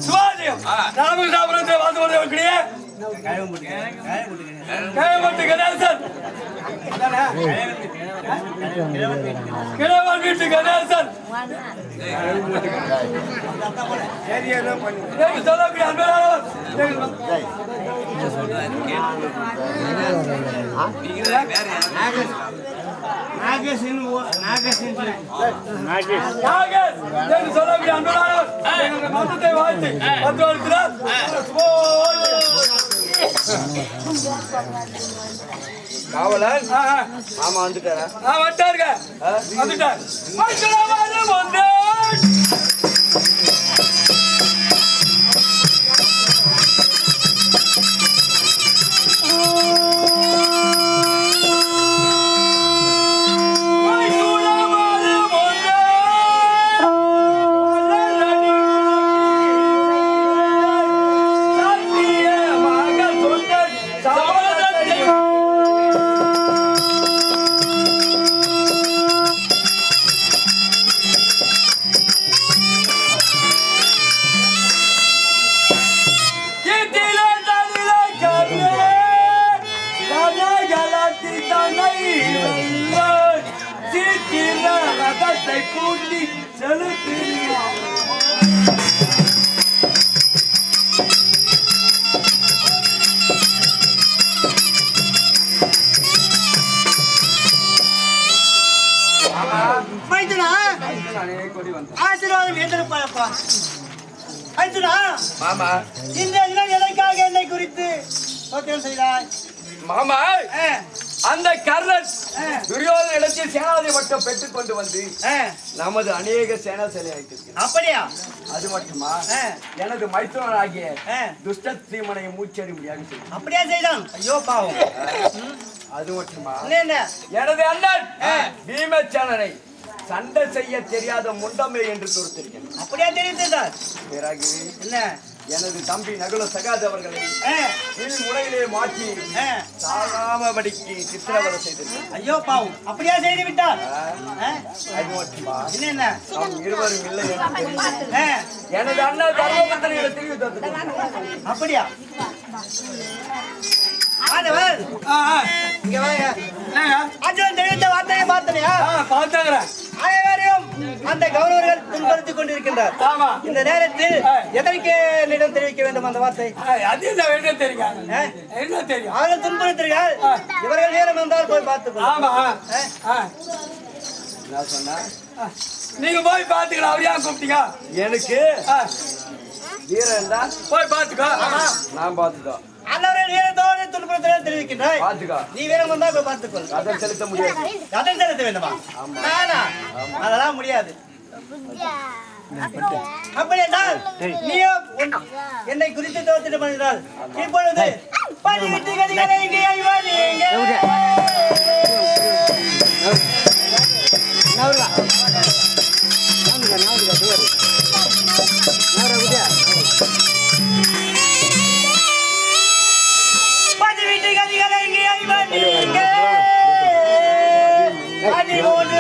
சுவாஜியம் ராமகிருஷ்ணாபுரத்தை வாழ்ந்து கொண்டிருக்கிற கையமட்டு கணேசன் கிழவன் வீட்டு கணேசன் சொல்லக்கூடிய அன்பரானவர் சொல்லக்கூடிய அன்பரானவர் மொத்தத்தை வாழ்த்து வந்து வருகிறார். காவலன் ஆமா வந்துட்டாரா? வந்துட்டாருங்க வந்துட்டார். கூட்டி செலுத்தி ஆசீர்வாதம் எதிர்பார்ப்பா மாமா இந்த தினம் எதற்காக என்னை குறித்து செய்தாய் மாமா? அந்த கர்ணன் துரியோதன இடத்தில் சேனாதி வட்டம் பெற்றுக் கொண்டு வந்து நமது அநேக சேனா சிலை ஆயிட்டு. அப்படியா? அது மட்டுமா எனது மைத்துனராகிய துஷ்ட ஸ்ரீமனையை மூச்சடி முடியாது செய்யும். அப்படியா செய்தான்? ஐயோ பாவம். அது மட்டுமா எனது அண்ணன் பீமசேனனை சண்டை செய்ய தெரியாத முண்டமே என்று துருத்திருக்கேன். அப்படியா தெரிவித்தார்? பிறகு என்ன எனது தம்பி நகுல சகாதவர்களை முனையிலே மாற்றி சாகாமபடிக்கு சித்திரவதை செய்திருக்கேன். ஐயோ பாவம். அப்படியா செய்து விட்டார்? அது மட்டுமா என்ன இருவரும் இல்லை எனது அண்ணன் தர்மபுத்திரனை தெரிவித்து. அப்படியா? வார்த்தையை பார்த்தனையா? அனைவரையும் அந்த கௌரவர்கள் துன்படுத்திக் கொண்டிருக்கின்றார். இந்த நேரத்தில் எதற்கு என்னிடம் தெரிவிக்க வேண்டும் அந்த வார்த்தை? என்ன தெரியும்? அவர்கள் துன்புறுத்தீர்கள். இவர்கள் நேரம் வந்தால் போய் பார்த்துக்கோ. நீங்க போய் பாத்துக்கலாம். அவரையா கூப்பிட்டீங்க? எனக்கு வீரன் தான் போய் பாத்துக்கோ. நான் பாத்துக்கோ. அன்னவர்கள் வீரத்தோடு துன்புறுத்தல் தெரிவிக்கின்றாய். பாத்துக்கோ. நீ வீரம் வந்தா போய் பார்த்துக்கோ. கதம் செலுத்த முடியாது. கதம் செலுத்த வேண்டுமா? நானா? அதெல்லாம் முடியாது. அப்படி என்றால் நீயோ என்னை குறித்து தோத்திட்டு பண்ணுகிறாள். இப்பொழுது பதிவிட்டு கதிகளை இங்கே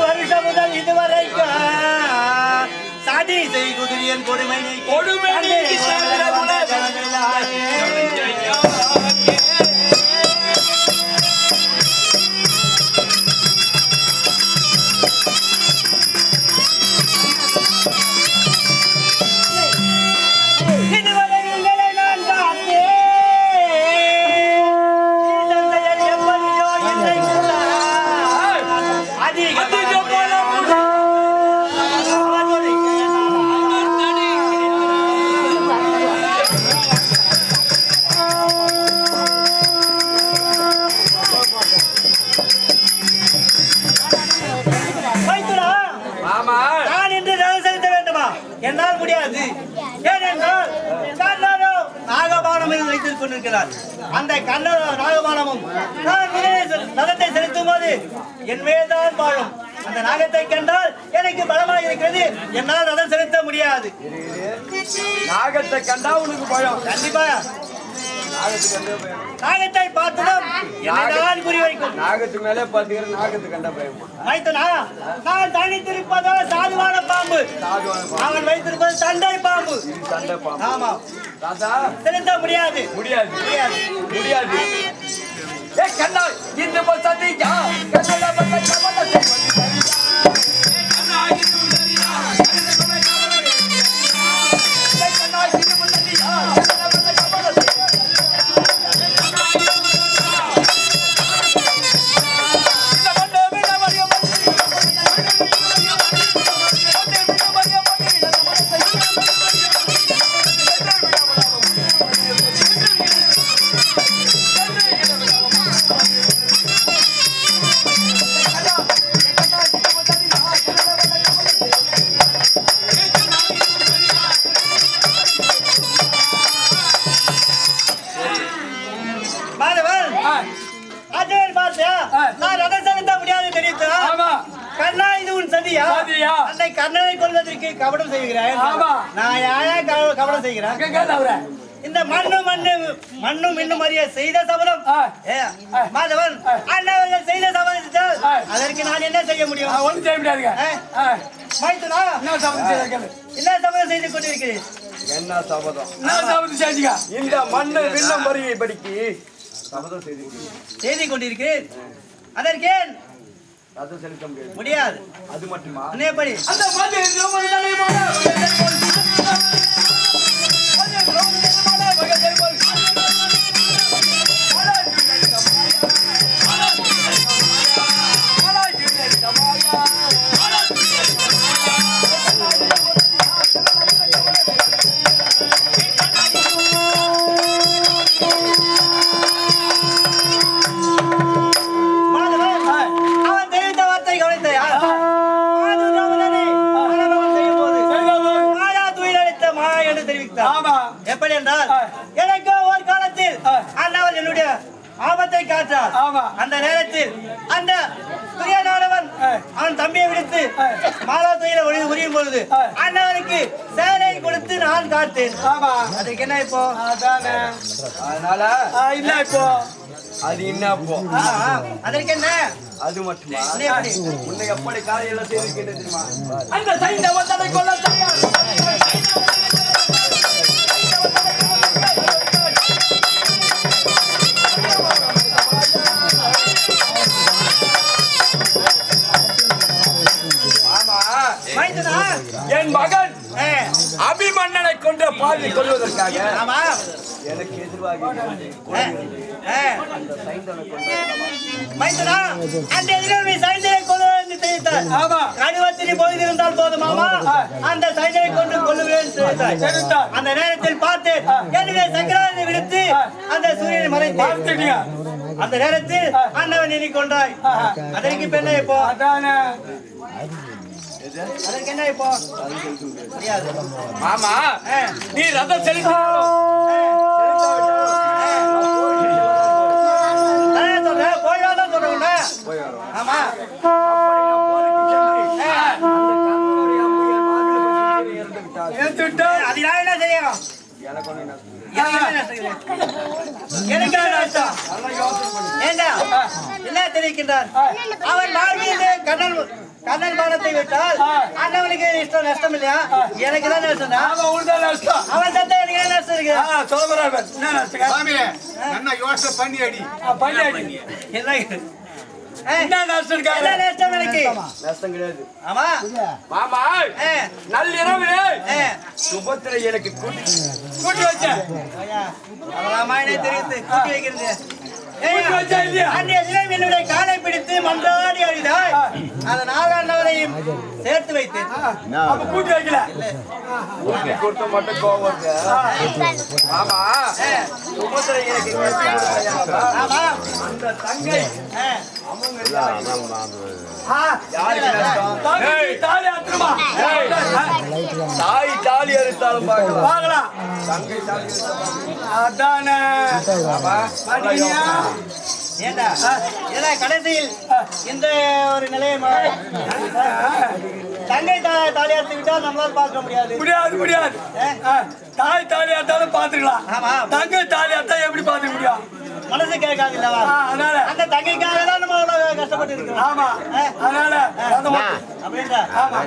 வருஷம் முதல் இதுவரைக்கும் சாதி செய்குதிரியன் கொடுமை கொடுமை என்னால் முடியாது. ஏனென்றால் நாகபானம் வைத்துக் கொண்டிருக்கிறார். அந்த நாகபானமும் நகத்தை செலுத்தும் போது என் மேல்தான் வாழும். அந்த நாகத்தை கண்டால் எனக்கு பலமாக இருக்கிறது. என்னால் ரதம் செலுத்த முடியாது. நாகத்தை கண்டா உனக்கு பயம்? கண்டிப்பா. நாகத்தை பார்த்ததும் என்னதான் புரிய வைக்கும். நாகத்து மேலே பாத்தீங்கன்னா நாகத்தை கண்டா பயமா? மைத்துனா, நான் தனித்திருப்பதோ சாதுவான பாம்பு. அவன் வைத்திருப்பது சண்டை பாம்பு. சண்டை பாம்பு. ஆமா ராஜா செலுத்த முடியாது. முடியாது முடியாது. முடியாது. ஏ கண்ணா இந்த பசதியா கண்ணல பத்த கமல கண்ணனை கொள்வதற்கு கபடம் செய்கிறாய். நான் யாரா கபடம் செய்கிறேன்? இந்த மண்ணும் இன்னும் அறிய செய்த சபதம் மாதவன் அண்ணவர்கள் செய்த சபதத்தால் அதற்கு நான் என்ன செய்ய முடியும்? ஒன்றும் செய்ய முடியாதுங்க. மைத்துனா என்ன சபதம் செய்தார்கள்? என்ன சபதம் செய்து கொண்டிருக்கிறேன்? என்ன சபதம்? என்ன சபதம் செஞ்சீங்க? இந்த மண்ணு வில்லம் வரியை படிக்கு சபதம் செய்து கொண்டிருக்கிறேன். அதற்கு அது செலுத்த முடியாது. முடியாது. அது மட்டுமா? எப்படி அந்த மாதிரி எப்படி என்றால் எனக்கு ஒரு காலத்தில் அண்ணாவல் என்னுடைய ஆபத்தை காற்றார். அந்த நேரத்தில் அந்த துரியனானவன் அவன் தம்பியை விடுத்து மாலா துயில உரியும் பொழுது அண்ணவனுக்கு சேலை கொடுத்து நான் காத்தேன். அதுக்கு என்ன இப்போ? அதனால இல்ல இப்போ அது என்ன இப்போ? அதற்கு என்ன? அது மட்டுமா? உன்னை எப்படி காலையில செய்திருக்கின்றது தெரியுமா? அந்த சைந்த வந்ததை கொல்ல தயார். என் மகன் அபிமன்னனை கொன்ற பாவி கொள்வதற்காக எனக்கு எதிர்வாக போயிருந்தால் போதும் மாமா அந்த சைந்தனை கொண்டு கொள்ளுவேன். அந்த நேரத்தில் பார்த்து என்னுடைய சக்கராவை விடுத்து அந்த சூரியனை மறைத்து அந்த நேரத்தில் அண்ணவன் எண்ணி கொண்டாய். அதற்கு பெண்ணை இப்போ அதற்கு என்ன இப்போ? மாமா நீ ரதம் செலுத்த போய்தான் சொல்றேன். ஆமா அது நான் என்ன செய்யணும்? என்ன தெரிவிக்கின்றார்? அவன் வாழ்வில் கண்ணன் பானத்தை விட்டால் அண்ணவனுக்கு இஷ்டம் நஷ்டம் இல்லையா? எனக்கு தான் நஷ்டம். அவன் சத்த எனக்கு நஷ்டம் இருக்கு. என்ன நஷ்டம் எனக்கு? நஷ்டம் கிடையாது. ஆமா மாமா நள்ளிரவு சுபத்திரை எனக்கு கூட்டி வச்சேன். தெரிவித்து கூட்டி வைக்கிறது என்னுடைய காலை பிடித்து மன்றாடி அழிதாய். அதனால் அண்ணவரையும் சேர்த்து வைத்தேன். கூட்டி வைக்கல கொடுத்த மட்டும் கோவம். ஆமா சுபத்திரை எனக்கு அந்த தங்கை தாய் தாலி அறுத்தாலும் பார்க்கலாம். தங்கை தாலி அதானே கடைசியில் இந்த ஒரு நிலையை தங்கை தாலி அறுத்து விட்டால் நம்மளால் பார்க்க முடியாது. முடியாது தாய் தாலி அறுத்தாலும் பார்த்துக்கலாம். தங்கை தாலி அறுத்தா எப்படி பார்த்துக்க முடியும்? மனசு கேட்காது இல்லவா? அதனால அந்த தங்கைக்காக தான் நம்ம அவ்வளவு கஷ்டப்பட்டு இருக்கிறோம். ஆமா அதனால அப்படின்றா? ஆமா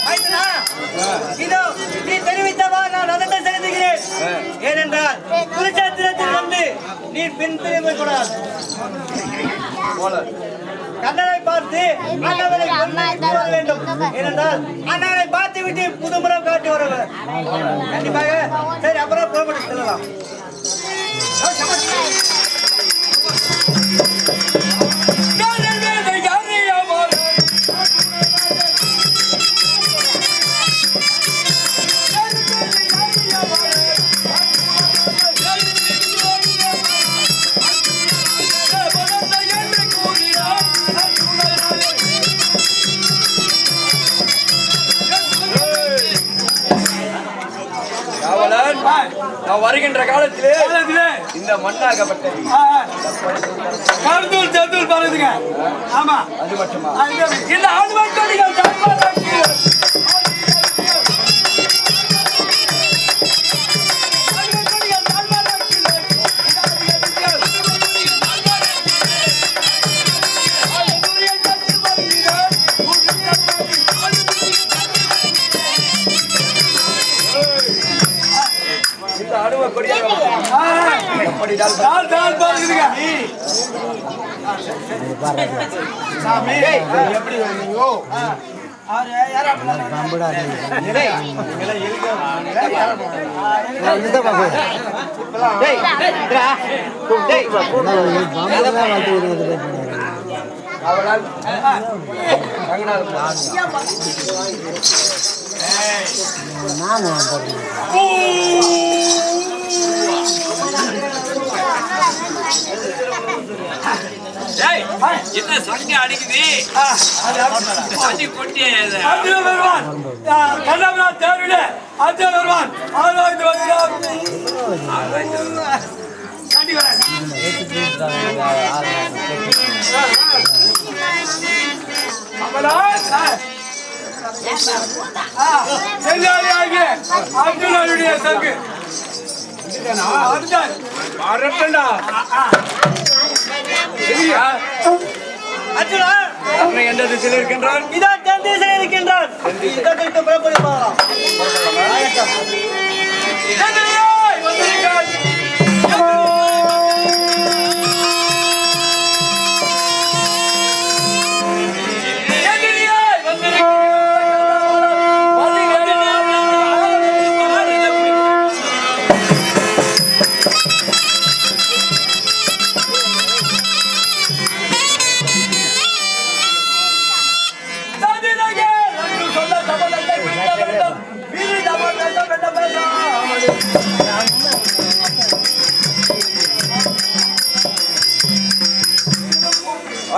மைத்துனா, இதோ நீ தெரிவித்தவா நான் ரதத்தை செலுத்துகிறேன். ஏனென்றால் குருச்சேத்திரத்தில் வந்து நீ பின் திரும்ப கூடாது. கண்ணனை பார்த்து அண்ணவரை கொண்டு வர வேண்டும். ஏனென்றால் அண்ணனை பார்த்து விட்டு புதுமுறம் காட்டி வருவர். கண்டிப்பாக சரி, அப்புறம் புறப்பட்டு செல்லலாம். நான் வருகின்ற காலத்திலே இந்த மண்ணாகப்பட்டது கருந்தூள் செந்தூள் பாருங்க. ஆமா அது மட்டுமா இந்த ஆண்மக்கள் என்ன சங்க அடிக்குது கொட்டி வருவான் கண்ணா தேவையில்ல அது வருவான் அர்ஜுனனுடைய சங்கு அர்ஜுனா, எந்த திசையில் இருக்கின்றான்? இதான் தென் திசையில் இருக்கின்றான். யுத்தத்திற்கு புறப்பட்டு போகலாம்.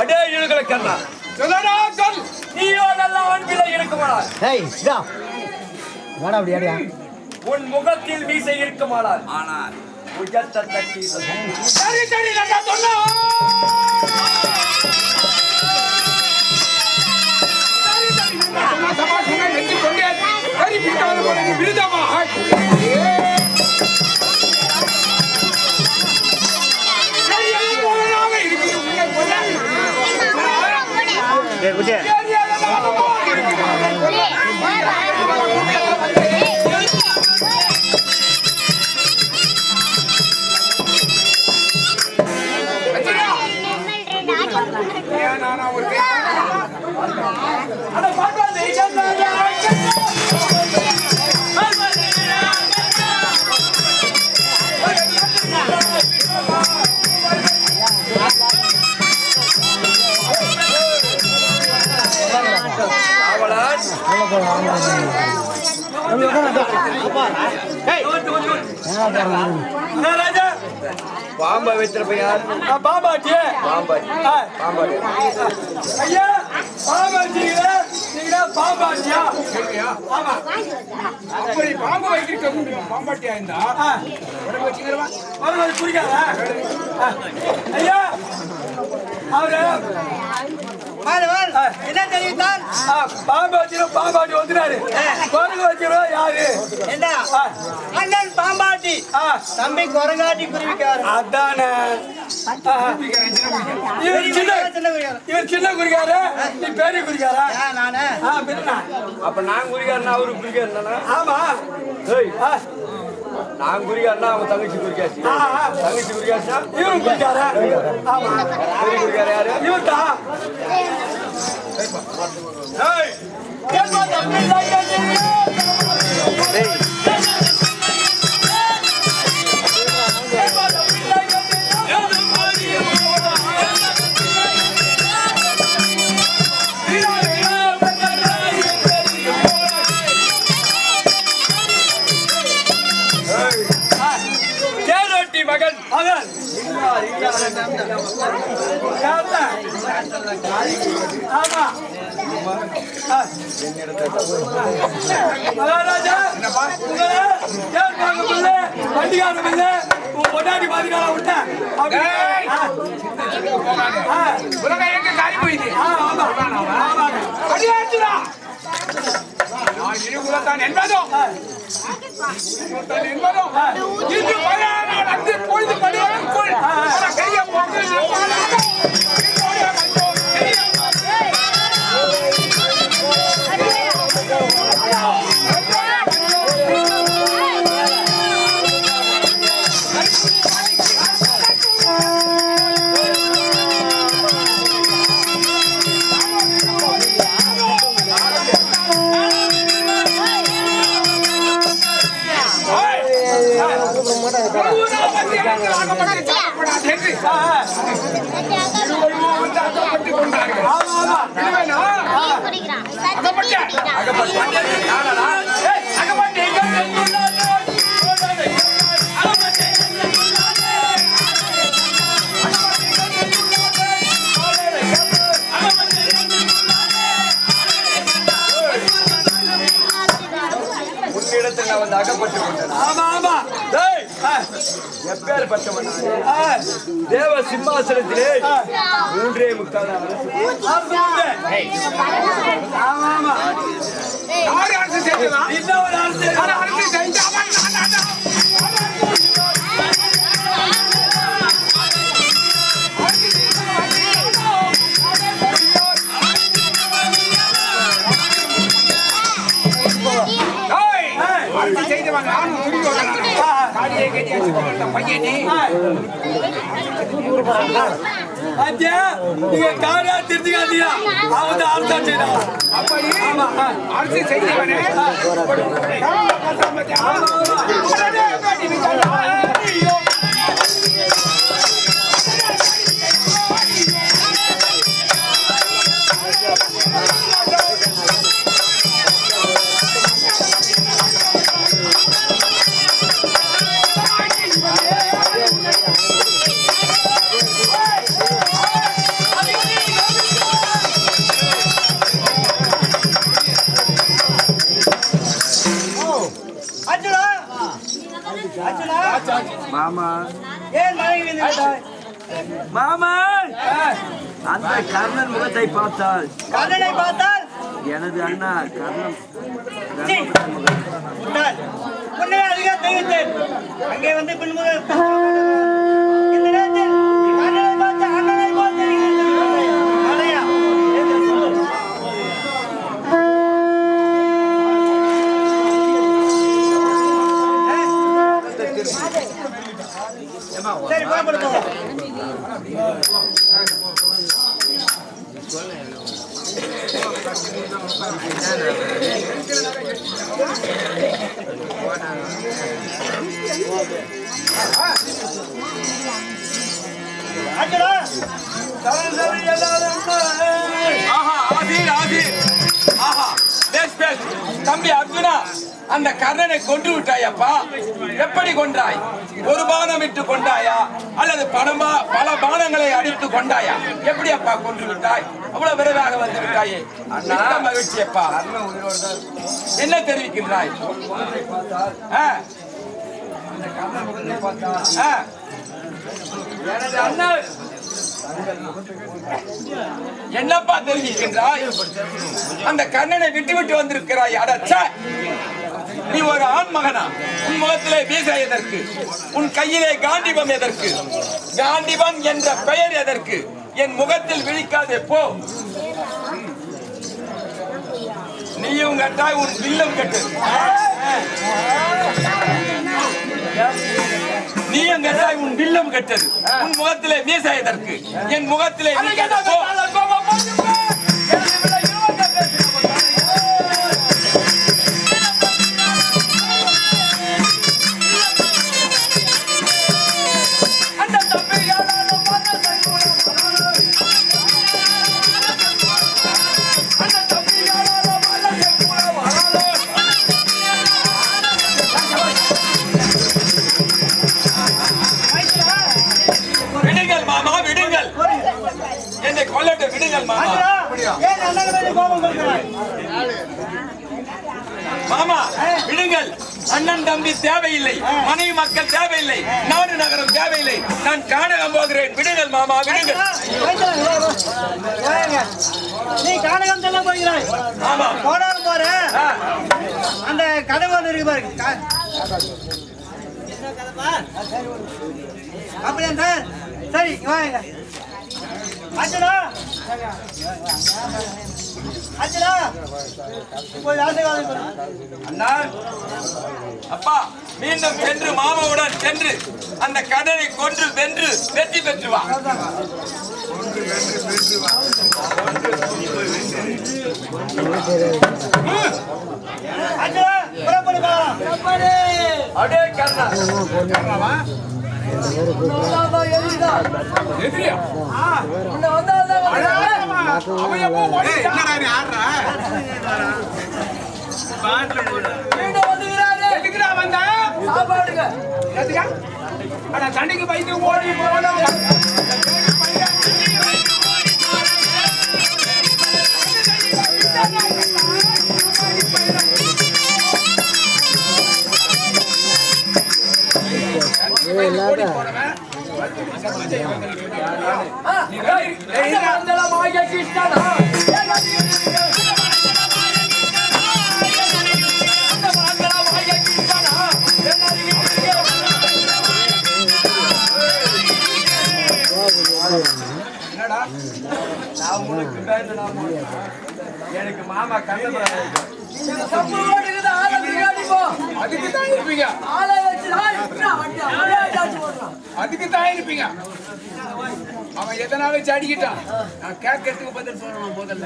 அடே இழுகளை கண்ணா நீயோ நல்ல ஆண்பிலை இருக்குமானால் உன் முகத்தில் மீசை இருக்குமானால் ஆனால் உயர்த்த தட்டி சரி சரி நல்லா சொன்னா பாம்பா வைத்திருப்ப யார்? பாம்பாட்டி பாம்பாட்டி பாம்பாட்டி ஐயா பாம்பாட்டிங்களா நீங்க பாம்பாட்டியா? ஆமா அப்படி பாம்பு வைக்க முடியும். பாம்பாட்டியா இருந்தா வச்சுக்கிறவா அவரு புரியாதா? ஐயா அவரு மாதவன் என்ன தெரிவித்தான்? பாம்பு வச்சிரும் பாம்பாட்டி வந்துட்டாரு. குரங்கு வச்சிரும் யாரு? என்ன அண்ணன் பாம்பாட்டி தம்பி குரங்காட்டி குருவிக்காரு. அதானே இவர் சின்ன குறிக்காரு, நீ பெரிய குறிக்காரா? நானே அப்ப நான் குறிக்காருன்னா அவரு குறிக்காரு. ஆமா நான் குறிக்காருன்னா அவங்க தங்கச்சி குறிக்காச்சு. தங்கச்சி குறிக்காச்சா இவரும் குறிக்காரா? ஆமா பெரிய குறிக்காரு யாரு? இவர்தா. மகன் மகன் ஆமா மகாராஜா வண்டிகாரம் இல்ல பொண்டாட்டி பாதிக்கார விட்ட என்பதும் இன்று வந்து பொழுது படுவதற்குள் கைய அகப்பட்டு எப்பேற்பட்டவன் தேவ சிம்மாசனத்திலே 3.25 நீங்க காரா திருத்திக்காதீங்க அவங்க ஆர்த்தா செய்யலாம் அப்படி அரசு செய்தவனே மாமா ஏன் மனைவி வந்து விட்டாய்? மாமா அந்த கர்ணன் முகத்தை பார்த்தால் கர்ணனை பார்த்தால் எனது அண்ணா கர்ணன் உன்னை அதிக தெரிவித்தேன். அங்கே வந்து பின்முக இந்த நேரத்தில் கர்ணனை பார்த்து அண்ணனை பார்த்து அலையா சரி பாப்பா தம்பி அர்ஜுனா, அந்த கர்ணனை கொன்று விட்டாயப்பா. எப்படி கொன்றாய்? ஒரு பானம் விட்டு கொண்டாயா அல்லது பல பானங்களை அடித்து கொண்டாயா? எப்படி அப்பா கொன்று விட்டாய்? அவ்வளவு விரைவாக வந்து விட்டாயே. மகிழ்ச்சி அப்பா. என்ன தெரிவிக்கின்றாய்? எனது அண்ணா என்னப்பா தெரிவிக்கின்றாய்? அந்த கண்ணனை விட்டு விட்டு வந்திருக்கிறாய். அடச்சே, நீ ஒரு ஆண் மகனா? உன் முகத்திலே மீசை எதற்கு? உன் கையிலே காண்டிபம் எதற்கு? காண்டிபம் என்ற பெயர் எதற்கு? என் முகத்தில் விழிக்காதே போ. நீயும் கட்டாய், உன் வில்லும் கட்டு. நீயும் கட்டாய், உன் வில்லும் கட்டது. உன் முகத்திலே மீசை எதற்கு? என் முகத்திலே விழிக்காதே போ. விடுங்கள் மாமா, விடுங்கள். என்னை கொல்லட்டு, விடுங்கள் மாமா. ஏன் அண்ணன் மேல கோபம் கொள்கிறாய்? மாமா விடுங்கள். அண்ணன் தம்பி தேவையில்லை, மனைவி மக்கள் தேவையில்லை, நாடு நகரம் தேவையில்லை. நான் காணகம் போகிறேன். விடுங்கள் மாமா, விடுங்கள். நீ கானகம் செல்ல போகிறாய். ஆமா, போனாலும் போற. அந்த கதவு ஒன்று இருக்கு பாருங்க. அப்படியா சார்? சரி வாங்க. அச்சனா அச்சனா போய் ஆசீர்வாதம் பண்ணு. அண்ணா, அப்பா மீண்டும் சென்று மாமாவுடன் சென்று அந்த கடனை கொன்று வென்று வெற்றி பெற்று வா. அச்சனா புறப்படு வா. அடே கண்ணா, எதிரியா? தண்ணிக்கு பயந்து ஓடி போனோம். எனக்கு மாமா கண்ணு அதுக்கு தான் இருப்பீங்க. அதுக்கு தான் இருப்பீங்க. அவன் எதனா வச்சு அடிக்கிட்டான். நான் கேட்கறதுக்கு பதில் சொல்லணும் முதல்ல.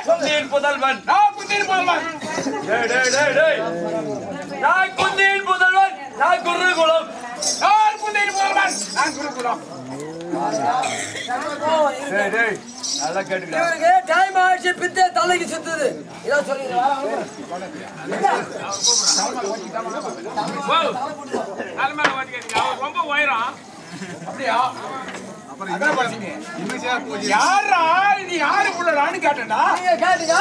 குந்தியின் புதல்வன். நான் குந்தியின் புதல்வன். நான் குந்தியின் புதல்வன். நான் குருகுலம். நான் குந்தியின் புதல்வன். நான் குருகுலம். நல்லா கேட்டுக்கிறேன். டைம் ஆயிடுச்சு, பித்தே தலைக்கு சுத்துது. இதான் சொல்லிடுறேன். ரொம்ப உயரம். அப்படியா? யாரா இது? யாரு புள்ளடான்னு கேட்டா? நீங்க கேட்டீங்க?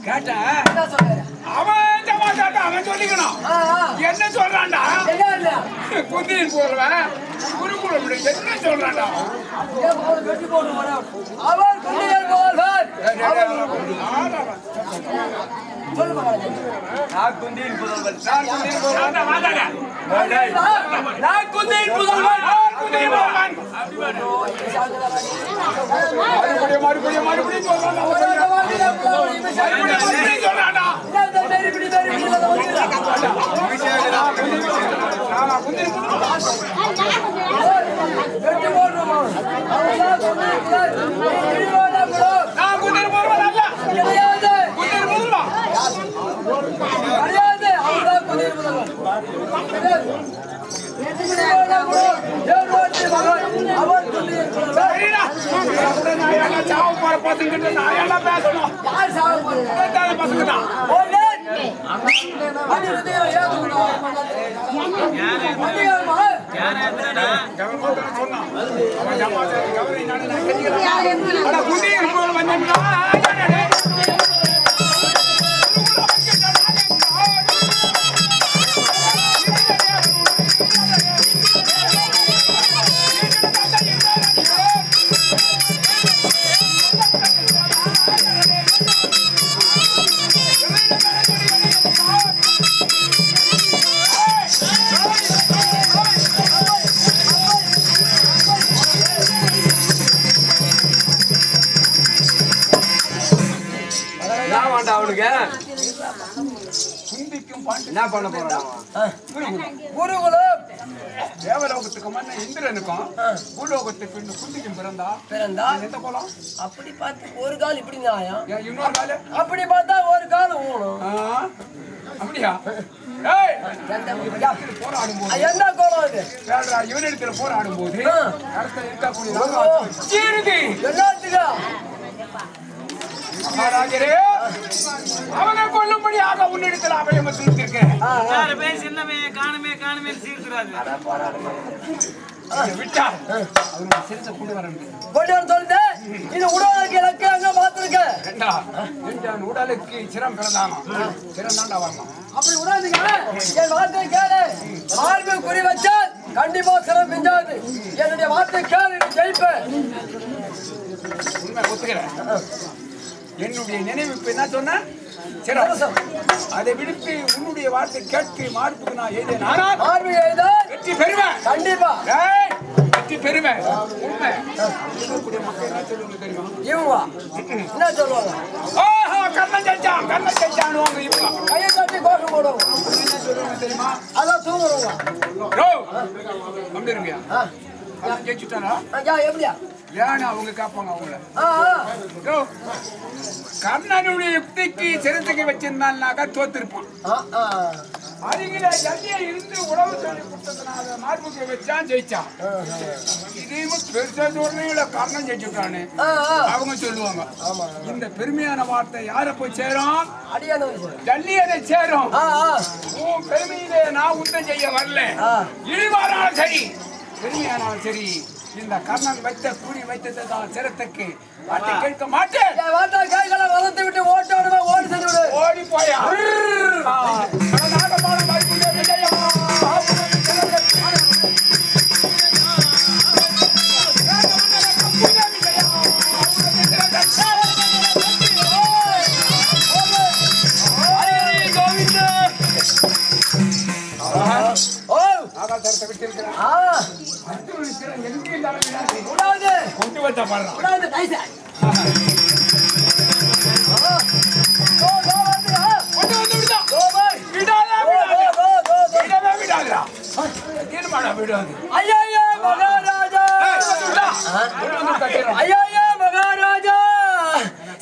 கேட்டேன். என்ன சொல்றேன்? அவன் ஜமாத்தாட்ட அவன் சொல்லிக்கணும். என்ன சொல்றான்டா? என்ன இல்ல? குந்தியின் போடுவேன் குருகுலம் என்ன சொல்றான்டா? வெட்டி போட்டு அவர் குந்தியில் போவார். சொல்லுங்க. நான் குந்தியின் புதல்வன். நான் குந்தியின் புதல்வன். நான் குந்தியின் புதல்வன். மறுபடியும் சொல்றான்டா. குந்திக்கும் பாண்டு என்ன பண்ண போறோம்? குருகுலம் தேவலோகத்துக்கு மன்ன இந்திரனுக்கும் பூலோகத்துக்கு குந்திக்கும் பிறந்தா எந்த கோலம்? அப்படி பார்த்து ஒரு கால் இப்படி நியாயம், இன்னொரு கால அப்படி பார்த்தா ஒரு கால் ஊனும். அப்படியா? ஏய், போராடும் போது என்ன கோலம் இது? இவனிடத்துல போராடும் போது இருக்கக்கூடிய எல்லாத்துக்கும் மகாராஜரே, அவங்க கொல்லும்படியாக உன்னிடத்தில் அபயம் சொல்லிருக்கேன். விட்டா அவருடைய சிறுத்தை கொண்டு வர சொல்லுது. இது உடலுக்கு எனக்கு அங்க பார்த்திருக்க உடலுக்கு சிரம் பிறந்தாமா, சிரம் தாண்டா வரணும். அப்படி உடாதுங்க. என் வார்த்தை கேளு. மார்பு குறி வச்சால் கண்டிப்பா சிரம் மிஞ்சாது. என்னுடைய வார்த்தை கேளு, ஜெயிப்பேன். உண்மை ஒத்துக்கிறேன். என்னுடைய நினைவுக்கு என்ன சொன்ன? அதை விடுத்து உன்னுடைய வார்த்தை கேட்டு மார்புக்கு நான் எழுதினேன். மார்பு எழுதால் வெற்றி பெறுவேன். கண்டிப்பா வெற்றி பெறுவேன். உண்மை. மக்கள் என்ன சொல்லுவாங்க தெரியுமா? இவங்க என்ன சொல்லுவாங்க? கண்ணன் ஜெயிச்சான், கண்ணன் ஜெயிச்சான். இவங்க கையை தட்டி கோஷம் போடுவாங்க. என்ன சொல்லுவாங்க தெரியுமா? அதான் தூங்குறவங்க. அப்படி இருக்கியா? ஜெயிச்சுட்டாரா? எப்படியா? ஏன்னு அவங்க கேட்பாங்க அவங்கள. கர்ணனுடைய யுக்திக்கு சிறந்தகை வச்சிருந்தான்னாக்கா தோத்திருப்பான். அருகில ஜல்லியை இருந்து உழவு சொல்லி கொடுத்ததுனால மார்புக்கு வச்சான், ஜெயிச்சான். இதையும் பெருசா சொல்றீங்கள கர்ணன் ஜெயிச்சுட்டானு அவங்க சொல்லுவாங்க. இந்த பெருமையான வார்த்தை யார போய் சேரும்? ஜல்லியனை சேரும். உன் பெருமையிலே நான் உத்தம் செய்ய வரல. இழிவானாலும் சரி, பெருமையானாலும் சரி, இந்த கர்ணன் வைத்த குறி வைத்தது தான் சிரத்துக்கு வார்த்தை கேட்க மாட்டேன். வளர்த்து விட்டு ஓட்டோடுவேன். ஓடி செஞ்சு விடு. ஓடி போயா கொண்டு வந்த மகாராஜா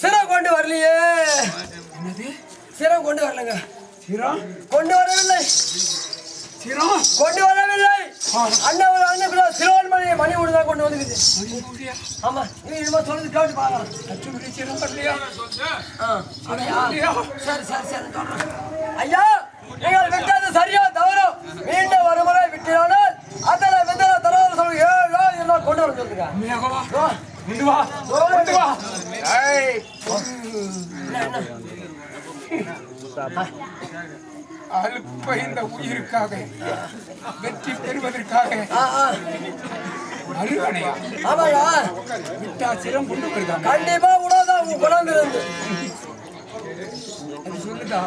சிரம் கொண்டு வரலையே. சிரம் கொண்டு வரலங்க. கொண்டு வரவில்லை. கொண்டு வரவில்லை. அண்ணன் சிறுவன்மணி மணி விடுதா கொண்டு வந்துக்குது. ஆமா, நீங்க சொல்றது கேட்டு பாக்கலாம். சரி சரி சரி ஐயா, நீங்கள் விட்டது சரியா தவறோ? மீண்டும் ஒருமுறை விட்டினாலும் அத்தனை வித்தனை தரவர சொல்லி 7 நாள் இருந்தால் கொண்டு வர சொல்லுங்க. அல்ப இந்த உயிருக்காக வெற்றி பெறுவதற்காக அருகணையா விட்டா சிரம் கொண்டு வருகிறாங்க. கண்டிப்பா உணவுதான் உங்க குழந்தை இருந்து அது சொல்லுதா?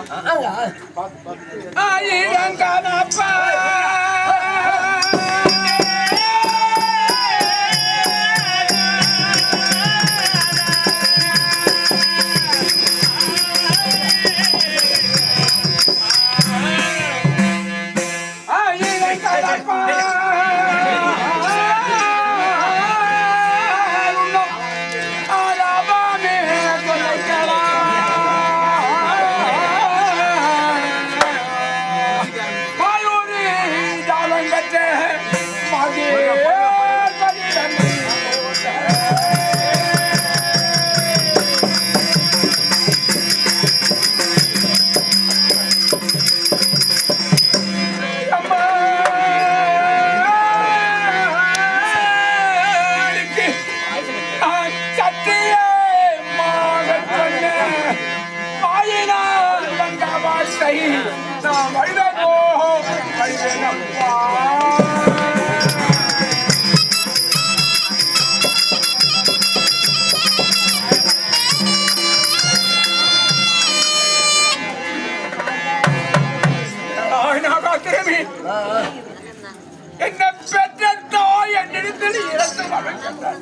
என்ன பெற்ற தாய் என்னிடத்தில் இறந்து வளர்க்கின்றார்.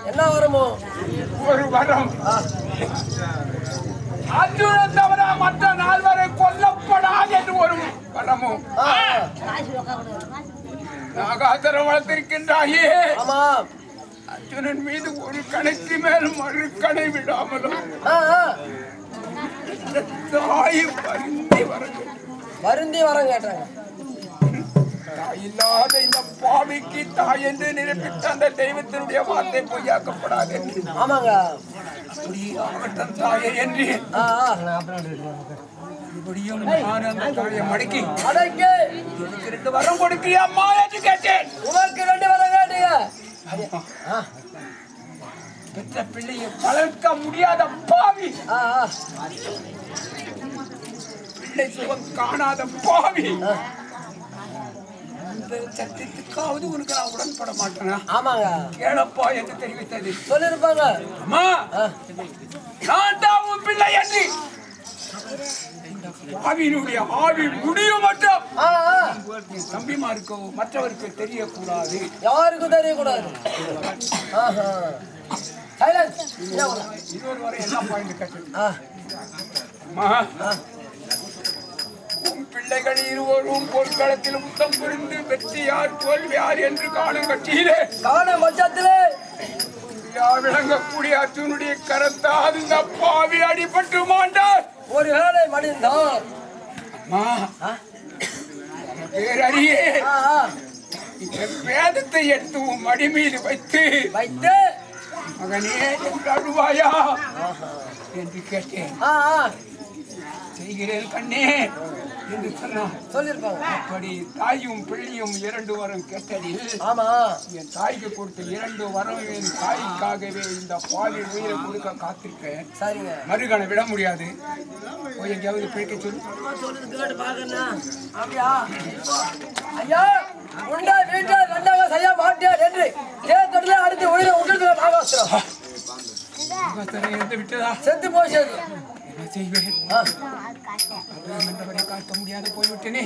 என்ன வரமோ? ஒரு வரம். அர்ஜுனன் தவிர மற்ற 4 கொல்லப்படா நாகாதரம் வளர்த்திருக்கின்றாயே ஆமா அர்ஜுனன் மீது ஒரு கணைக்கு மேல் மறு கணை விடாமலும் தாய் வருந்தி வரம் கேட்டாங்க. தாய் இல்லாத இந்த பாவிக்கு தாய் என்று நிரூபித்த அந்த தெய்வத்தினுடைய வார்த்தை பொய்யாக்கப்படாது. ஆமாங்க ஆகட்டும் தாயை என்று இப்படியும் நான் அந்த தாயை மடக்கி அடக்கி எனக்கு 2 வரம் கொடுக்கிறியா அம்மா என்று கேட்டேன். உனக்கு 2 வரம் கேட்டீங்க. பெற்ற பிள்ளையை வளர்க்க முடியாத பாவி, பிள்ளை சுகம் காணாத பாவி, இந்த சத்தியத்துக்காவது உனக்கு நான் உடன்பட மாட்டேனா? ஆமாங்க கேளப்பா என்று தெரிவித்தது. சொல்லிருப்பாங்க. அம்மா நான் தான் உன் பிள்ளை என்று ஆவியினுடைய ஆவி முடியும் மட்டும் தம்பிமாருக்கோ மற்றவருக்கு தெரியக்கூடாது, யாருக்கும் தெரியக்கூடாது. இன்னொரு வரை என்ன பாயிண்ட் கேட்டு உன் பிள்ளைகள் இருவரும் போர்க்களத்தில் முத்தம் புரிந்து வெற்றி யார் தோல்வி யார் என்று காணும் கட்சியிலே காணும் பட்சத்திலே விளங்கக்கூடிய அர்ஜுனுடைய கரத்தால் இந்த பாவி அடிபட்டு மாண்டார். ஒரு வேளை மடிந்தான் பேரறியே வேதத்தை எடுத்து உன் மடி மீது வைத்து மகனே என்று அழுவாயா என்று கேட்டேன். செய்கிறேன் கண்ணே என்று சொன்னான். சொல்லிருப்பாங்க. அப்படி தாயும் பிள்ளையும் 2 வரம் கேட்டதில் என் தாய்க்கு கொடுத்த 2 வரம் என் தாய்க்காகவே இந்த பாவி உயிரை கொடுக்க காத்திருக்கேன். சரிங்க மறுகண விட முடியாது. போய் எங்கேயாவது பிழைக்க சொல்லு. அப்படியா ஐயா உண்டா வீட்டை ரெண்டாக செய்ய மாட்டேன் என்று தேர்தலில் அடுத்து உயிரை விட்டு நாகாசுரம் விட்டதா செத்து போச்சது. செய்வேன் காட்ட முடியாது போய்விட்டேனே.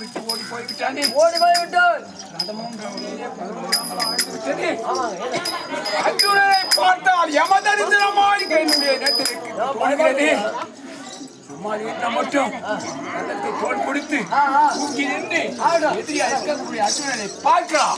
விட்டு ஓடி போய்விட்டானே. ஓடி போய்விட்டான். அர்ஜுனனை பார்த்தால் யமதரிசனமாய் என்னுடைய நேரத்திற்கு மட்டும் தோல் கொடுத்து தூக்கி நின்று எதிரியா இருக்கக்கூடிய அர்ஜுனனை பார்க்கலாம்.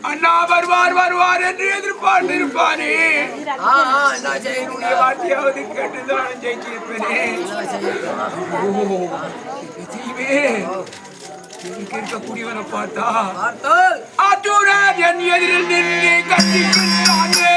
அண்ணா வருவார் வருவார் என்று எதிர்பார்த்து இருப்பானே. வார்த்தையாவது கேட்டுதான் ஜெயிச்சிருப்பேனே. இருக்கக்கூடியவனை பார்த்தா அர்ஜுனன் என் எதிரில் நின்று கட்டிக்கின்றானே.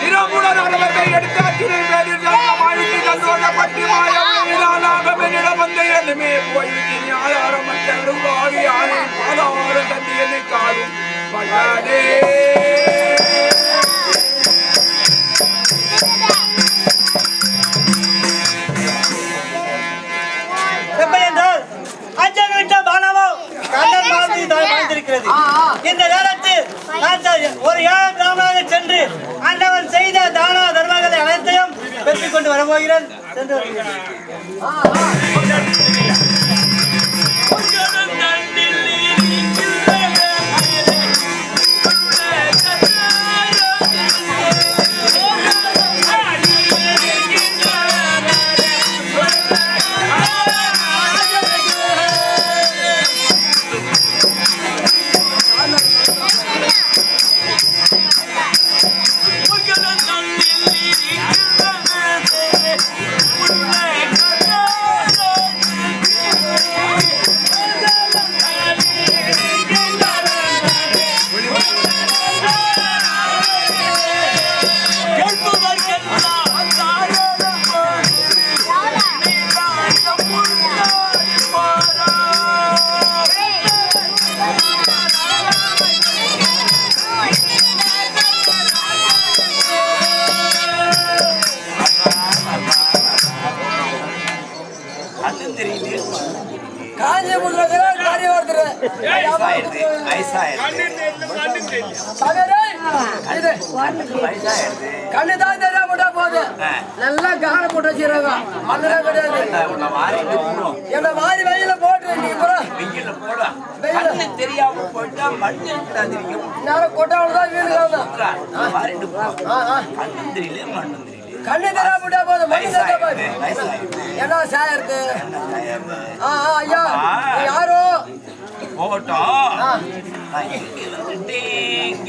இரவுடன் அளவை எடுத்து அச்சுரை பேரில் ஜாமாயிட்டு சந்தோஷப்பட்டு மாயம் என்னிடம் வந்த என்னமே போய்விட்டு ஆதாரம் மற்றவரும் வாடி ஆணை பாதாரம் தந்தி என்னை காரும் பல்லாதே இந்த நேரத்தில் ஒரு ஏழை கிராமமாக சென்று ஆண்டவன் செய்த தான தர்மங்களை அனைத்தையும் பெற்றுக் கொண்டு வரப்போகிறேன். சென்று கண்ணுதான் தெரியாமட்டா போது நல்லா கார போட்டு வச்சிருக்காங்க மண்ணெல்லாம் கிடையாது என்ன மாதிரி வெயில போட்டு தெரியாம போயிட்டா மண்ணு நேரம் கொட்டாவதான் வீடு கண்ணு தெரியாமட்டா போது மண்ணு தெரியாம என்ன சாயருக்கு ஐயா ஐயா போட்டோம்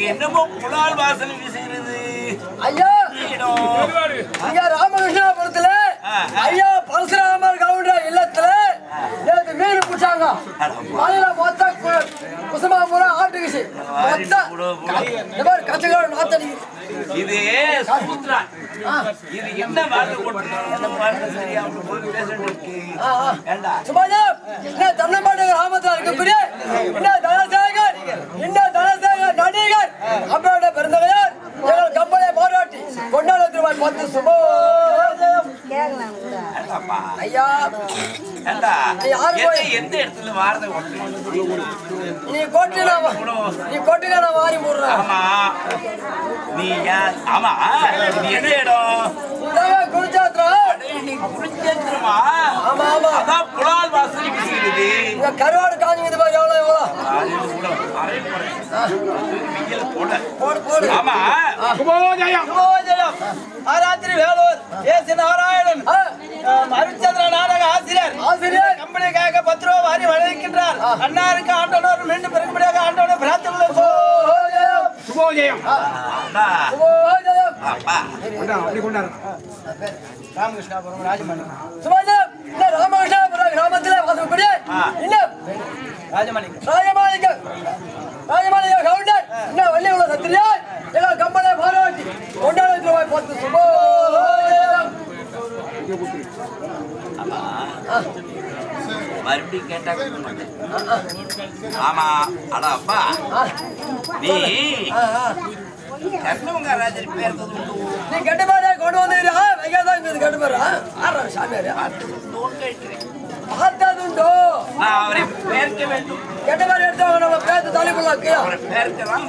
என்னமோ புலால் வாசனை வீசுகிறது. ஐயா ஐயா ராமகிருஷ்ணாபுரத்துல ஐயா பரசுராமர் கவுண்டர் இல்லத்துல நேற்று மீன் பிடிச்சாங்க. அதுல மொத்த குசுமாபுரம் ஆட்டுக்குச்சு மொத்த கச்சகாடு நாத்தடிக்குது. இது இது என்ன வார்த்தை சரியா சும்மாதான் தமிழ்நாடு கிராமத்தில் இருக்கக்கூடிய தனசேகர் நடிகர் அவரோட பிறந்தவையார் எங்கள் கம்பளை பாராட்டி கொண்டாட ரூபாய் 10 சுபோதயம். ஐயா எந்த இடத்துல வார்த்தை நீ கொட்டினா நான் வாரி போடுறேன். ஆமா நீ ஆமா நீ எந்த இடம் குருச்சேத்திரமா? ஆமா ஆமா அதான் புலால் வாசனை வீசுகிறது. கருவாடு காஞ்சிக்குது பாரு எவ்வளவு போடு போடு. ஆமா சுபோதயம் ஆராத்திரி வேலூர் ஏசி நாராயணன் மருச்சந்திர நாடக ஆசிரியர் கம்பெனிக்காக 10 ரூபாய் வாரி வழங்கிக்கின்றார். அன்னாருக்கு ஆண்டவர் மீண்டும் பெருமையாக ஆண்டவனை பிரார்த்தனை சுபோதயம் ராமகிருஷ்ணாபுரம் ராஜமணி ராமகிருஷ்ணாபுரம் கிராமத்தில் வாசப்படி ராஜமாணிக்க கவுண்டர் என்ன வள்ளி உள்ள சத்திரியா எல்லாம் கம்பளை பாராட்டி கொண்டாட ரூபாய் 10 சுபோதயம். மறுபடியும் கேட்டா ஆமா அடா அப்பா நீ கர்ணவங்கராஜர் பேர் நீ கெட்ட பாரு கொண்டு வந்து வைக்காதான் கெட்ட பாரு சாமியார் பார்த்ததுண்டோ நான் அவரை பேர்க்க வேண்டும். கெட்ட பாரு எடுத்து நம்ம பேர்த்து தலைப்புள்ள அவரை பேர்க்கலாம்